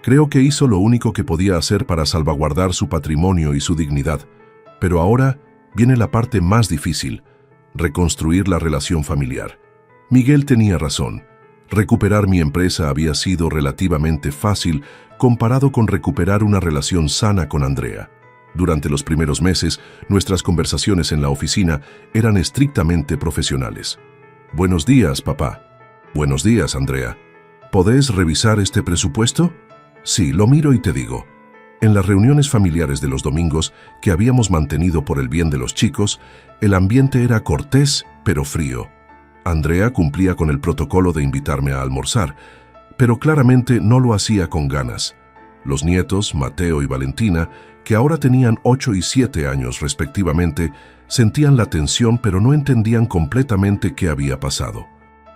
Creo que hizo lo único que podía hacer para salvaguardar su patrimonio y su dignidad. Pero ahora viene la parte más difícil: reconstruir la relación familiar. Miguel tenía razón. Recuperar mi empresa había sido relativamente fácil comparado con recuperar una relación sana con Andrea. Durante los primeros meses, nuestras conversaciones en la oficina eran estrictamente profesionales. Buenos días, papá. Buenos días, Andrea. ¿Podés revisar este presupuesto? Sí, lo miro y te digo. En las reuniones familiares de los domingos que habíamos mantenido por el bien de los chicos, el ambiente era cortés pero frío. Andrea cumplía con el protocolo de invitarme a almorzar, pero claramente no lo hacía con ganas. Los nietos, Mateo y Valentina, que ahora tenían 8 y 7 años respectivamente, sentían la tensión pero no entendían completamente qué había pasado.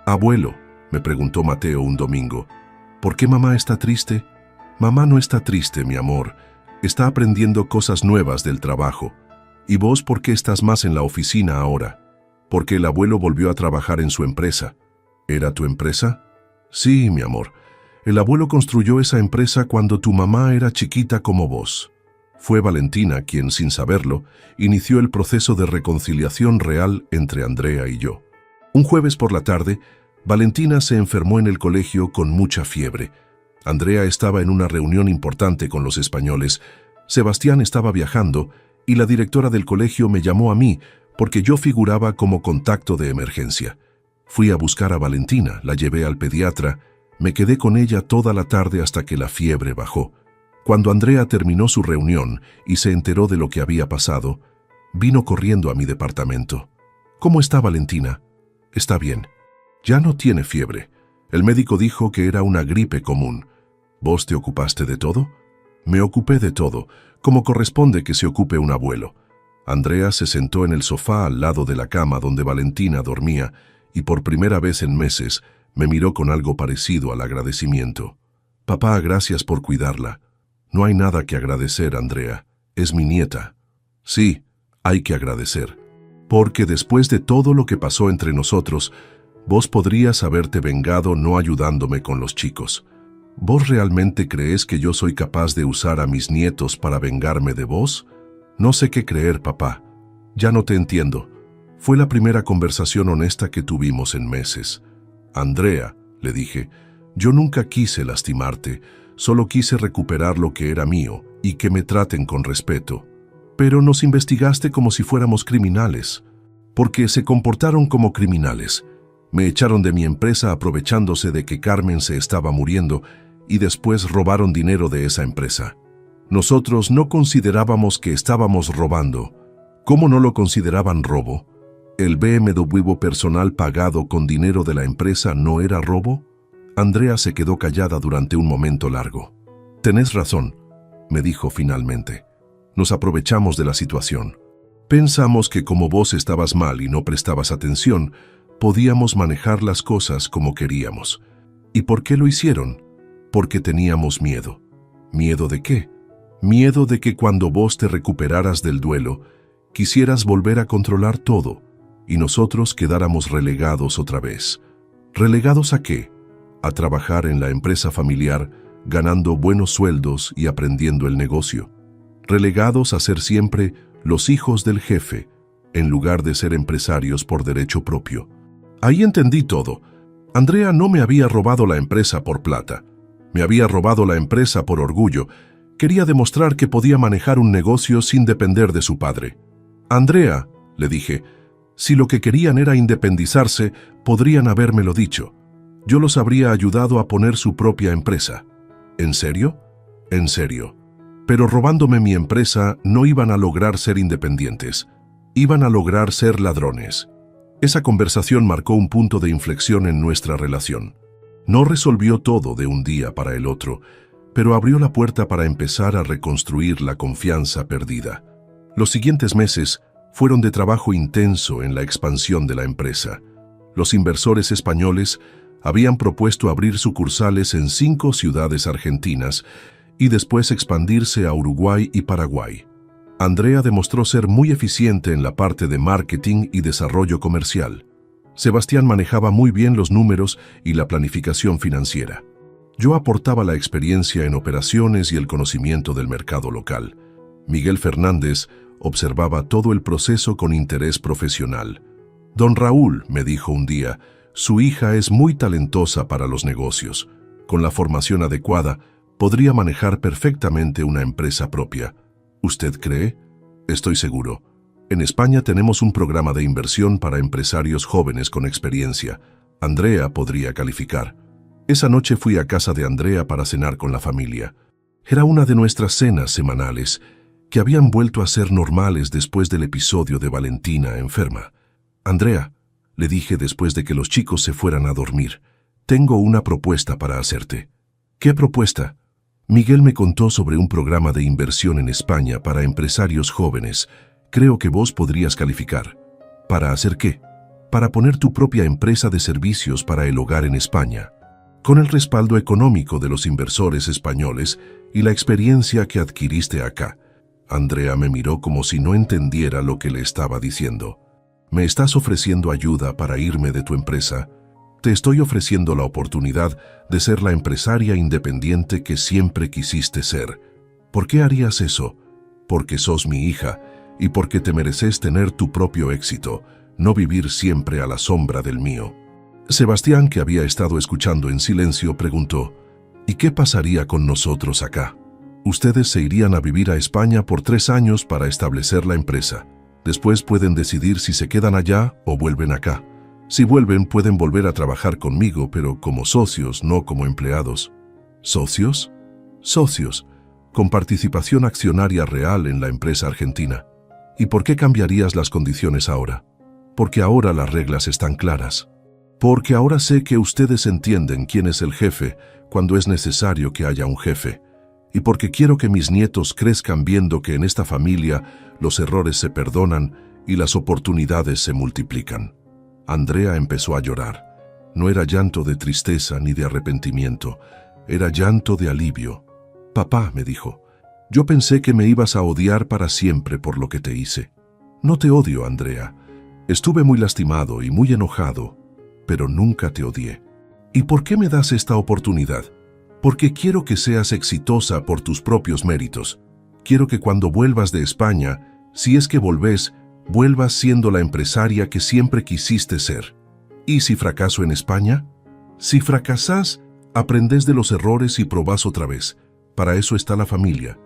«Abuelo», me preguntó Mateo un domingo, «¿por qué mamá está triste?» «Mamá no está triste, mi amor. Está aprendiendo cosas nuevas del trabajo. ¿Y vos por qué estás más en la oficina ahora?» «Porque el abuelo volvió a trabajar en su empresa». «¿Era tu empresa?» «Sí, mi amor. El abuelo construyó esa empresa cuando tu mamá era chiquita como vos». Fue Valentina quien, sin saberlo, inició el proceso de reconciliación real entre Andrea y yo. Un jueves por la tarde, Valentina se enfermó en el colegio con mucha fiebre. Andrea estaba en una reunión importante con los españoles, Sebastián estaba viajando y la directora del colegio me llamó a mí porque yo figuraba como contacto de emergencia. Fui a buscar a Valentina, la llevé al pediatra, me quedé con ella toda la tarde hasta que la fiebre bajó. Cuando Andrea terminó su reunión y se enteró de lo que había pasado, vino corriendo a mi departamento. «¿Cómo está Valentina?» «Está bien. Ya no tiene fiebre. El médico dijo que era una gripe común. ¿Vos te ocupaste de todo?» «Me ocupé de todo, como corresponde que se ocupe un abuelo». Andrea se sentó en el sofá al lado de la cama donde Valentina dormía y por primera vez en meses me miró con algo parecido al agradecimiento. «Papá, gracias por cuidarla». «No hay nada que agradecer, Andrea. Es mi nieta». «Sí, hay que agradecer. Porque después de todo lo que pasó entre nosotros, vos podrías haberte vengado no ayudándome con los chicos. ¿Vos realmente crees que yo soy capaz de usar a mis nietos para vengarme de vos? No sé qué creer, papá. Ya no te entiendo. Fue la primera conversación honesta que tuvimos en meses. Andrea», le dije, «yo nunca quise lastimarte, solo quise recuperar lo que era mío y que me traten con respeto. Pero nos investigaste como si fuéramos criminales, porque se comportaron como criminales. Me echaron de mi empresa aprovechándose de que Carmen se estaba muriendo y después robaron dinero de esa empresa. Nosotros no considerábamos que estábamos robando. ¿Cómo no lo consideraban robo? ¿El BMW personal pagado con dinero de la empresa no era robo?» Andrea se quedó callada durante un momento largo. «Tenés razón», me dijo finalmente. «Nos aprovechamos de la situación. Pensamos que como vos estabas mal y no prestabas atención, podíamos manejar las cosas como queríamos. ¿Y por qué lo hicieron? Porque teníamos miedo». ¿Miedo de qué? Miedo de que cuando vos te recuperaras del duelo, quisieras volver a controlar todo y nosotros quedáramos relegados otra vez. ¿Relegados a qué? A trabajar en la empresa familiar, ganando buenos sueldos y aprendiendo el negocio. Relegados a ser siempre los hijos del jefe, en lugar de ser empresarios por derecho propio. Ahí entendí todo. Andrea no me había robado la empresa por plata. Me había robado la empresa por orgullo. Quería demostrar que podía manejar un negocio sin depender de su padre. Andrea, le dije, si lo que querían era independizarse, podrían habérmelo dicho. Yo los habría ayudado a poner su propia empresa. ¿En serio? En serio. Pero robándome mi empresa no iban a lograr ser independientes. Iban a lograr ser ladrones. Esa conversación marcó un punto de inflexión en nuestra relación. No resolvió todo de un día para el otro, pero abrió la puerta para empezar a reconstruir la confianza perdida. Los siguientes meses fueron de trabajo intenso en la expansión de la empresa. Los inversores españoles habían propuesto abrir sucursales en 5 ciudades argentinas y después expandirse a Uruguay y Paraguay. Andrea demostró ser muy eficiente en la parte de marketing y desarrollo comercial. Sebastián manejaba muy bien los números y la planificación financiera. Yo aportaba la experiencia en operaciones y el conocimiento del mercado local. Miguel Fernández observaba todo el proceso con interés profesional. Don Raúl, me dijo un día, su hija es muy talentosa para los negocios. Con la formación adecuada, podría manejar perfectamente una empresa propia. ¿Usted cree? Estoy seguro. En España tenemos un programa de inversión para empresarios jóvenes con experiencia. Andrea podría calificar. Esa noche fui a casa de Andrea para cenar con la familia. Era una de nuestras cenas semanales, que habían vuelto a ser normales después del episodio de Valentina enferma. Andrea, le dije después de que los chicos se fueran a dormir, tengo una propuesta para hacerte. ¿Qué propuesta? Miguel me contó sobre un programa de inversión en España para empresarios jóvenes. Creo que vos podrías calificar. ¿Para hacer qué? Para poner tu propia empresa de servicios para el hogar en España. Con el respaldo económico de los inversores españoles y la experiencia que adquiriste acá. Andrea me miró como si no entendiera lo que le estaba diciendo. ¿Me estás ofreciendo ayuda para irme de tu empresa? Te estoy ofreciendo la oportunidad de ser la empresaria independiente que siempre quisiste ser. ¿Por qué harías eso? Porque sos mi hija y porque te mereces tener tu propio éxito, no vivir siempre a la sombra del mío. Sebastián, que había estado escuchando en silencio, preguntó, ¿y qué pasaría con nosotros acá? Ustedes se irían a vivir a España por 3 años para establecer la empresa. Después pueden decidir si se quedan allá o vuelven acá. Si vuelven, pueden volver a trabajar conmigo, pero como socios, no como empleados. ¿Socios? Socios, con participación accionaria real en la empresa argentina. ¿Y por qué cambiarías las condiciones ahora? Porque ahora las reglas están claras. Porque ahora sé que ustedes entienden quién es el jefe cuando es necesario que haya un jefe. Y porque quiero que mis nietos crezcan viendo que en esta familia los errores se perdonan y las oportunidades se multiplican. Andrea empezó a llorar. No era llanto de tristeza ni de arrepentimiento, era llanto de alivio. Papá, me dijo, yo pensé que me ibas a odiar para siempre por lo que te hice. No te odio, Andrea. Estuve muy lastimado y muy enojado, pero nunca te odié. ¿Y por qué me das esta oportunidad? Porque quiero que seas exitosa por tus propios méritos. Quiero que cuando vuelvas de España, si es que volvés, vuelvas siendo la empresaria que siempre quisiste ser. ¿Y si fracaso en España? Si fracasás, aprendés de los errores y probás otra vez. Para eso está la familia.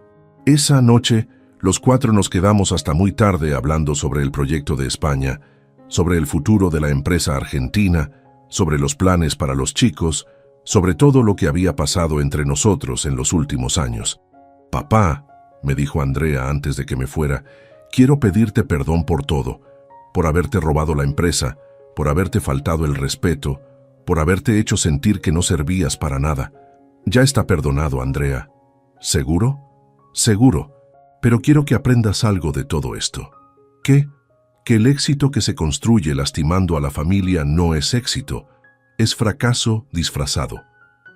Esa noche, los 4 nos quedamos hasta muy tarde hablando sobre el proyecto de España, sobre el futuro de la empresa argentina, sobre los planes para los chicos, sobre todo lo que había pasado entre nosotros en los últimos años. Papá, me dijo Andrea antes de que me fuera, quiero pedirte perdón por todo, por haberte robado la empresa, por haberte faltado el respeto, por haberte hecho sentir que no servías para nada. Ya está perdonado, Andrea. ¿Seguro? Seguro, pero quiero que aprendas algo de todo esto. ¿Qué? Que el éxito que se construye lastimando a la familia no es éxito, es fracaso disfrazado.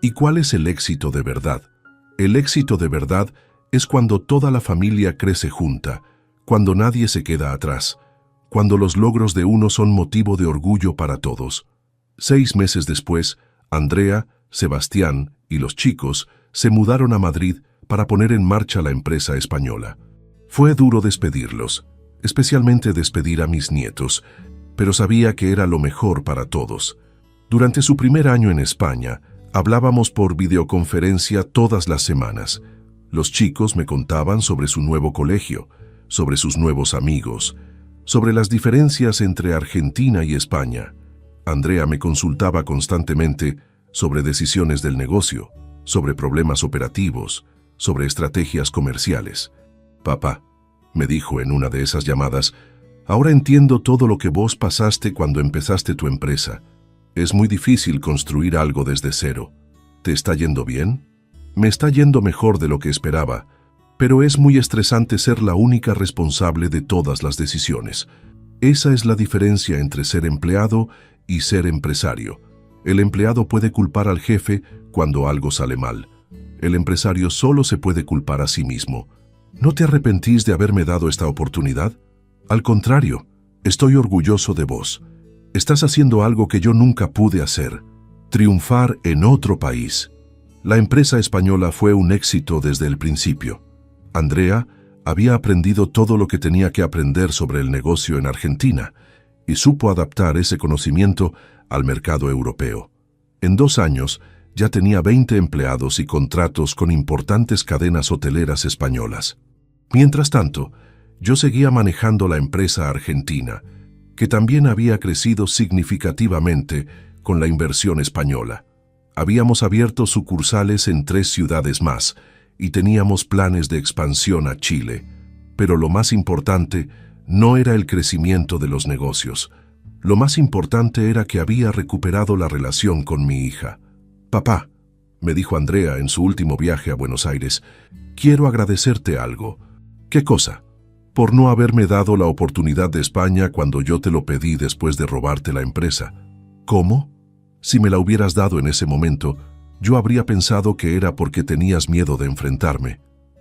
¿Y cuál es el éxito de verdad? El éxito de verdad es cuando toda la familia crece junta, cuando nadie se queda atrás, cuando los logros de uno son motivo de orgullo para todos. 6 meses después, Andrea, Sebastián y los chicos se mudaron a Madrid para poner en marcha la empresa española. Fue duro despedirlos, especialmente despedir a mis nietos, pero sabía que era lo mejor para todos. Durante su primer año en España, hablábamos por videoconferencia todas las semanas. Los chicos me contaban sobre su nuevo colegio, sobre sus nuevos amigos, sobre las diferencias entre Argentina y España. Andrea me consultaba constantemente sobre decisiones del negocio, sobre problemas operativos, sobre estrategias comerciales. «Papá», me dijo en una de esas llamadas, «ahora entiendo todo lo que vos pasaste cuando empezaste tu empresa. Es muy difícil construir algo desde cero. ¿Te está yendo bien?» «Me está yendo mejor de lo que esperaba, pero es muy estresante ser la única responsable de todas las decisiones. Esa es la diferencia entre ser empleado y ser empresario. El empleado puede culpar al jefe cuando algo sale mal. El empresario solo se puede culpar a sí mismo. ¿No te arrepentís de haberme dado esta oportunidad? Al contrario, estoy orgulloso de vos. Estás haciendo algo que yo nunca pude hacer: triunfar en otro país». La empresa española fue un éxito desde el principio. Andrea había aprendido todo lo que tenía que aprender sobre el negocio en Argentina y supo adaptar ese conocimiento al mercado europeo. En 2 años ya tenía 20 empleados y contratos con importantes cadenas hoteleras españolas. Mientras tanto, yo seguía manejando la empresa argentina, que también había crecido significativamente con la inversión española. Habíamos abierto sucursales en 3 ciudades más y teníamos planes de expansión a Chile. Pero lo más importante no era el crecimiento de los negocios. Lo más importante era que había recuperado la relación con mi hija. «Papá», me dijo Andrea en su último viaje a Buenos Aires, «quiero agradecerte algo». «¿Qué cosa?» «Por no haberme dado la oportunidad de España cuando yo te lo pedí después de robarte la empresa». «¿Cómo?» «Si me la hubieras dado en ese momento, yo habría pensado que era porque tenías miedo de enfrentarme.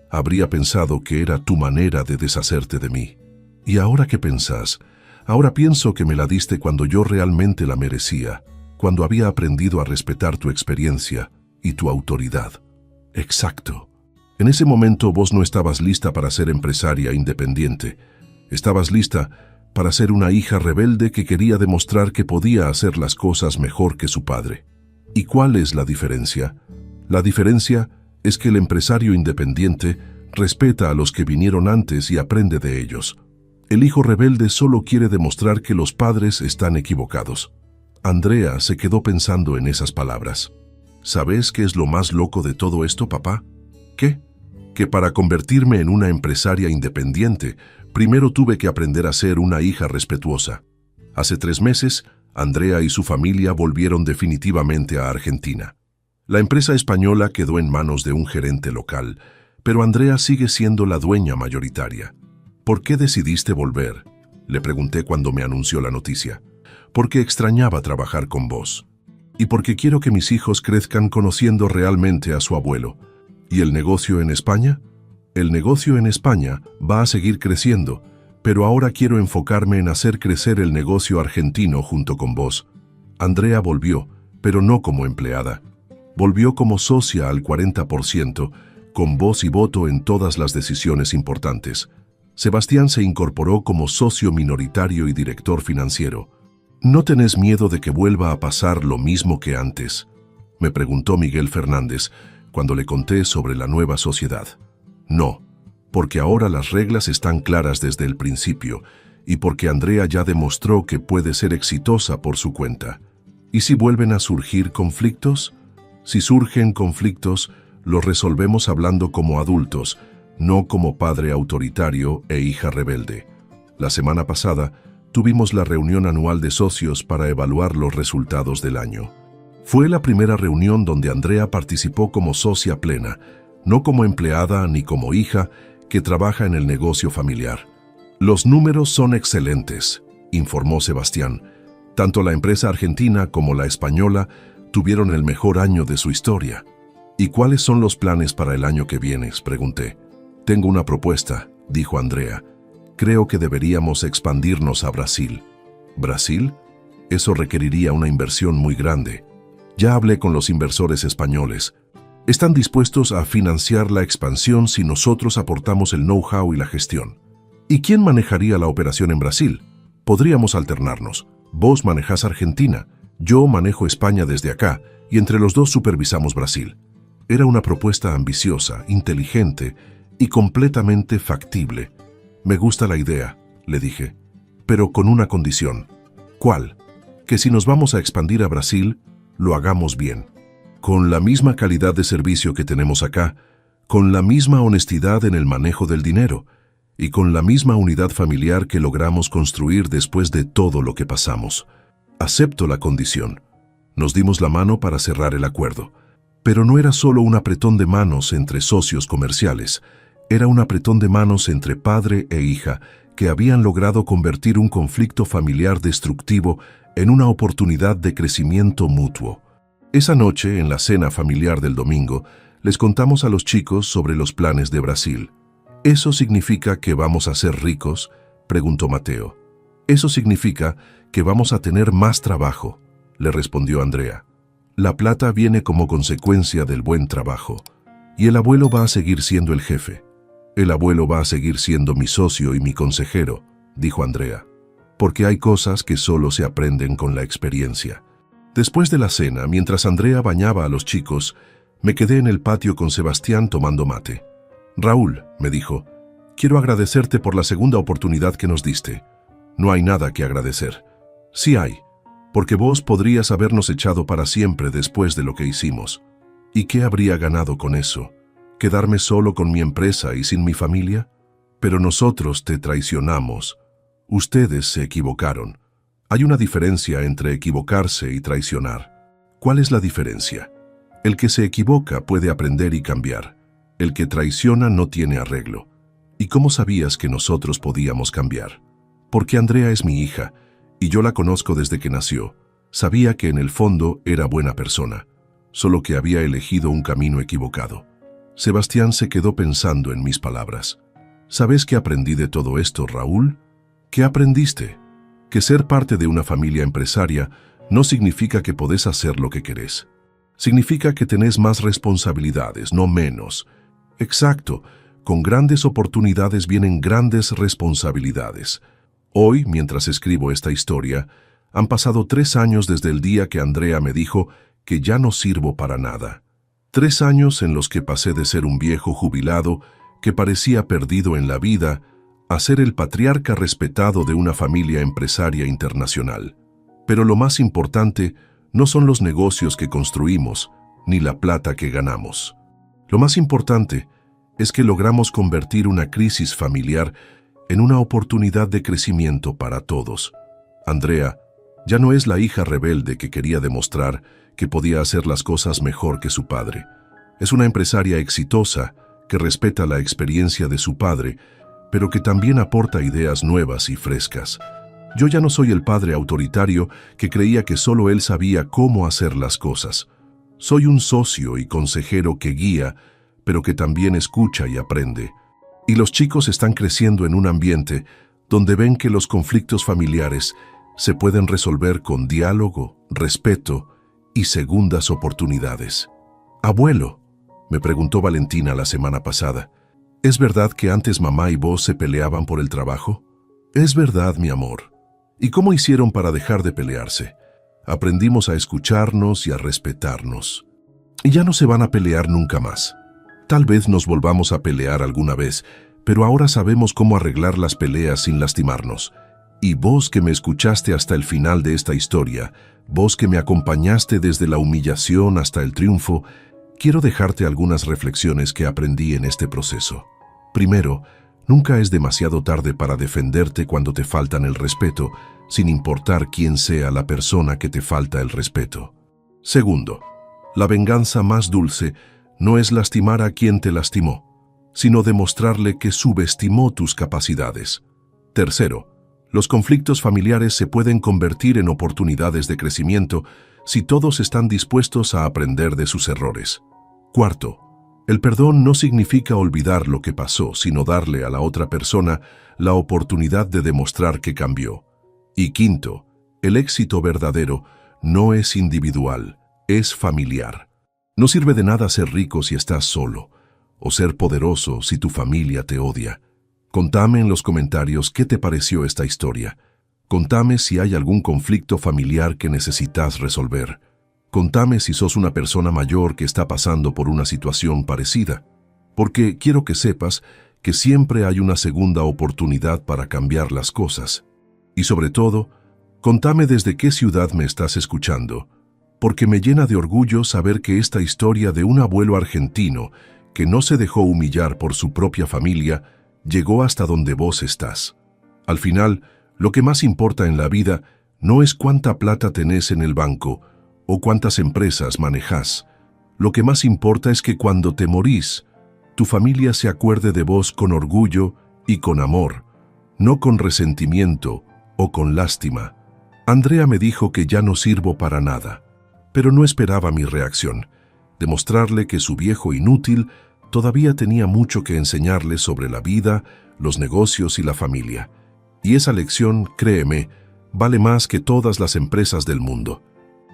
Habría pensado que era tu manera de deshacerte de mí. ¿Y ahora qué pensás?» «Ahora pienso que me la diste cuando yo realmente la merecía, cuando había aprendido a respetar tu experiencia y tu autoridad». «Exacto. En ese momento vos no estabas lista para ser empresaria independiente. Estabas lista para ser una hija rebelde que quería demostrar que podía hacer las cosas mejor que su padre. ¿Y cuál es la diferencia? La diferencia es que el empresario independiente respeta a los que vinieron antes y aprende de ellos. El hijo rebelde solo quiere demostrar que los padres están equivocados». Andrea se quedó pensando en esas palabras. «¿Sabes qué es lo más loco de todo esto, papá?» «¿Qué?» «Que para convertirme en una empresaria independiente, primero tuve que aprender a ser una hija respetuosa». Hace 3 meses, Andrea y su familia volvieron definitivamente a Argentina. La empresa española quedó en manos de un gerente local, pero Andrea sigue siendo la dueña mayoritaria. «¿Por qué decidiste volver?», le pregunté cuando me anunció la noticia. «Porque extrañaba trabajar con vos. Y porque quiero que mis hijos crezcan conociendo realmente a su abuelo». «¿Y el negocio en España?». «El negocio en España va a seguir creciendo, pero ahora quiero enfocarme en hacer crecer el negocio argentino junto con vos». Andrea volvió, pero no como empleada. Volvió como socia al 40%, con voz y voto en todas las decisiones importantes. Sebastián se incorporó como socio minoritario y director financiero. «¿No tenés miedo de que vuelva a pasar lo mismo que antes?», me preguntó Miguel Fernández cuando le conté sobre la nueva sociedad. «No, porque ahora las reglas están claras desde el principio y porque Andrea ya demostró que puede ser exitosa por su cuenta. ¿Y si vuelven a surgir conflictos? Si surgen conflictos, los resolvemos hablando como adultos, no como padre autoritario e hija rebelde». La semana pasada tuvimos la reunión anual de socios para evaluar los resultados del año. Fue la primera reunión donde Andrea participó como socia plena, no como empleada ni como hija que trabaja en el negocio familiar. «Los números son excelentes», informó Sebastián. «Tanto la empresa argentina como la española tuvieron el mejor año de su historia». «¿Y cuáles son los planes para el año que viene?», pregunté. «Tengo una propuesta», dijo Andrea. «Creo que deberíamos expandirnos a Brasil». «¿Brasil? Eso requeriría una inversión muy grande. Ya hablé con los inversores españoles. Están dispuestos a financiar la expansión si nosotros aportamos el know-how y la gestión». «¿Y quién manejaría la operación en Brasil?». «Podríamos alternarnos. Vos manejás Argentina, yo manejo España desde acá, y entre los dos supervisamos Brasil». Era una propuesta ambiciosa, inteligente y completamente factible. «Me gusta la idea», le dije. pero con una condición. ¿Cuál? Que si nos vamos a expandir a Brasil, lo hagamos bien. Con la misma calidad de servicio que tenemos acá, con la misma honestidad en el manejo del dinero y con la misma unidad familiar que logramos construir después de todo lo que pasamos. Acepto la condición. Nos dimos la mano para cerrar el acuerdo. Pero no era solo un apretón de manos entre socios comerciales, era un apretón de manos entre padre e hija que habían logrado convertir un conflicto familiar destructivo en una oportunidad de crecimiento mutuo. Esa noche, en la cena familiar del domingo, les contamos a los chicos sobre los planes de Brasil. ¿Eso significa que vamos a ser ricos?, preguntó Mateo. Eso significa que vamos a tener más trabajo, le respondió Andrea. La plata viene como consecuencia del buen trabajo. Y el abuelo va a seguir siendo el jefe. El abuelo va a seguir siendo mi socio y mi consejero, dijo Andrea. Porque hay cosas que solo se aprenden con la experiencia. Después de la cena, mientras Andrea bañaba a los chicos, me quedé en el patio con Sebastián tomando mate. Raúl, me dijo, quiero agradecerte por la segunda oportunidad que nos diste. No hay nada que agradecer. Sí hay, porque vos podrías habernos echado para siempre después de lo que hicimos. ¿Y qué habría ganado con eso? ¿Quedarme solo con mi empresa y sin mi familia? Pero nosotros te traicionamos. Ustedes se equivocaron. Hay una diferencia entre equivocarse y traicionar. ¿Cuál es la diferencia? El que se equivoca puede aprender y cambiar. El que traiciona no tiene arreglo. ¿Y cómo sabías que nosotros podíamos cambiar? Porque Andrea es mi hija, y yo la conozco desde que nació. Sabía que en el fondo era buena persona, solo que había elegido un camino equivocado. Sebastián se quedó pensando en mis palabras. ¿Sabes qué aprendí de todo esto, Raúl? ¿Qué aprendiste? Que ser parte de una familia empresaria no significa que podés hacer lo que querés. Significa que tenés más responsabilidades, no menos. Exacto, con grandes oportunidades vienen grandes responsabilidades. Hoy, mientras escribo esta historia, han pasado 3 años desde el día que Andrea me dijo que ya no sirvo para nada. 3 años en los que pasé de ser un viejo jubilado que parecía perdido en la vida a ser el patriarca respetado de una familia empresaria internacional. Pero lo más importante no son los negocios que construimos, ni la plata que ganamos. Lo más importante es que logramos convertir una crisis familiar en una oportunidad de crecimiento para todos. Andrea ya no es la hija rebelde que quería demostrar que podía hacer las cosas mejor que su padre. Es una empresaria exitosa que respeta la experiencia de su padre, pero que también aporta ideas nuevas y frescas. Yo ya no soy el padre autoritario que creía que solo él sabía cómo hacer las cosas. Soy un socio y consejero que guía, pero que también escucha y aprende. Y los chicos están creciendo en un ambiente donde ven que los conflictos familiares se pueden resolver con diálogo, respeto y segundas oportunidades. Abuelo, me preguntó Valentina la semana pasada, ¿es verdad que antes mamá y vos se peleaban por el trabajo? Es verdad, mi amor. ¿Y cómo hicieron para dejar de pelearse? Aprendimos a escucharnos y a respetarnos. Y ya no se van a pelear nunca más. Tal vez nos volvamos a pelear alguna vez, pero ahora sabemos cómo arreglar las peleas sin lastimarnos. Y vos que me escuchaste hasta el final de esta historia, vos que me acompañaste desde la humillación hasta el triunfo, quiero dejarte algunas reflexiones que aprendí en este proceso. Primero, nunca es demasiado tarde para defenderte cuando te faltan el respeto, sin importar quién sea la persona que te falta el respeto. Segundo, la venganza más dulce no es lastimar a quien te lastimó, sino demostrarle que subestimó tus capacidades. Tercero, los conflictos familiares se pueden convertir en oportunidades de crecimiento si todos están dispuestos a aprender de sus errores. Cuarto, el perdón no significa olvidar lo que pasó, sino darle a la otra persona la oportunidad de demostrar que cambió. Y quinto, el éxito verdadero no es individual, es familiar. No sirve de nada ser rico si estás solo, o ser poderoso si tu familia te odia. Contame en los comentarios qué te pareció esta historia. Contame si hay algún conflicto familiar que necesitas resolver. Contame si sos una persona mayor que está pasando por una situación parecida. Porque quiero que sepas que siempre hay una segunda oportunidad para cambiar las cosas. Y sobre todo, contame desde qué ciudad me estás escuchando, porque me llena de orgullo saber que esta historia de un abuelo argentino que no se dejó humillar por su propia familia llegó hasta donde vos estás. Al final, lo que más importa en la vida no es cuánta plata tenés en el banco o cuántas empresas manejás. Lo que más importa es que cuando te morís, tu familia se acuerde de vos con orgullo y con amor, no con resentimiento o con lástima. Andrea me dijo que ya no sirvo para nada, pero no esperaba mi reacción, demostrarle que su viejo inútil todavía tenía mucho que enseñarle sobre la vida, los negocios y la familia. Y esa lección, créeme, vale más que todas las empresas del mundo.